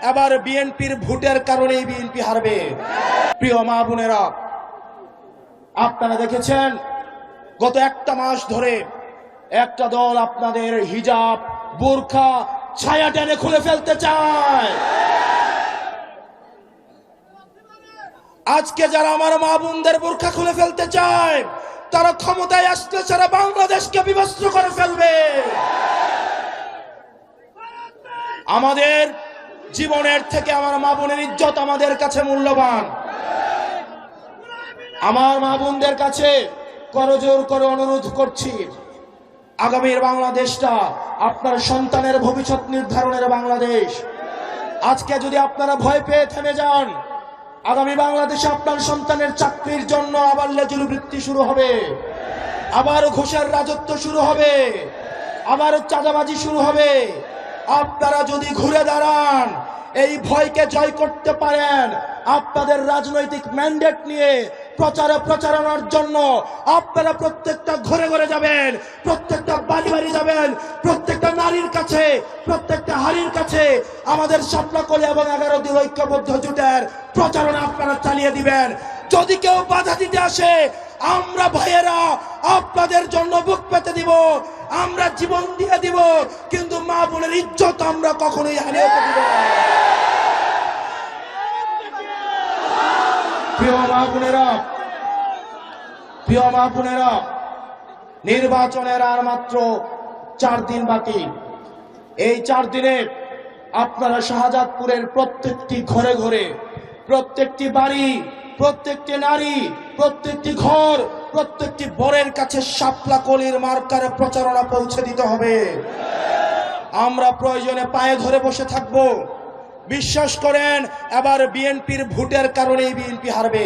এবার বিএনপির ভোটের কারণেই বিএনপি হারবে। প্রিয় মা বোনেরা, আপনারা দেখেছেন গত একটা মাস ধরে একটা দল আপনাদের হিজাব, বোরখা, ছায়া টেনে খুলে ফেলতে চায়। আজকে যারা আমার মা বোনদের বোরখা খুলে ফেলতে চায়, তারা ক্ষমতায় আসলে সারা বাংলাদেশকে বিভস্ত করে ফেলবে। আমাদের জীবনের থেকে আমার মা বোনের ইজ্জত আমাদের কাছে মূল্যবান। আমার মা বোনদের কাছে করজোর করে অনুরোধ করছি, আগামীর বাংলাদেশটা আপনার সন্তানের ভবিষ্যৎ নির্ধারণের বাংলাদেশ। আজকে যদি আপনারা ভয় পেয়ে থেমে যান, আগামী বাংলাদেশে আপনার সন্তানের চাকরির জন্য আবার লেজুল বৃত্তি শুরু হবে, আবার ঘুষের রাজত্ব শুরু হবে, আবার চাঁদাবাজি শুরু হবে। আপনারা যদি ঘুরে দাঁড়ান, এই ভয়কে জয় করতে পারেন, আপনাদের রাজনৈতিক ম্যান্ডেট নিয়ে প্রচারণার জন্য আপনারা প্রত্যেকটা ঘরে ঘরে যাবেন, প্রত্যেকটা বাড়ি বাড়ি যাবেন, প্রত্যেকটা নারীর কাছে, প্রত্যেকটা হাড়ির কাছে আমাদের শাপলাকলি এবং 11 দিন ঐক্যবদ্ধ জোটের প্রচারণা আপনারা চালিয়ে দিবেন। যদি কেউ বাধা দিতে আসে, আমরা ভাইয়েরা আপনাদের জন্য বুক পেতে দিব, আমরা জীবন দিয়ে দিব, কিন্তু মা বোনের ইজ্জত আমরা কখনোই হারিয়ে দিব না। প্রিয় মা বোনেরা, নির্বাচনের আর মাত্র 4 দিন বাকি। এই 4 দিনে আপনারা শাহজাদপুরের প্রত্যেকটি ঘরে ঘরে, প্রত্যেকটি বাড়ি, প্রত্যেকটি নারী, প্রত্যেকটি ঘর, প্রত্যেকটি বরের কাছে শাপলাকলির মার্কার প্রচারণা পৌঁছে দিতে হবে। আমরা প্রয়োজনে পায়ে ধরে বসে থাকব। বিশ্বাস করেন, এবার বিএনপির ভোটের কারণেই বিএনপি হারবে।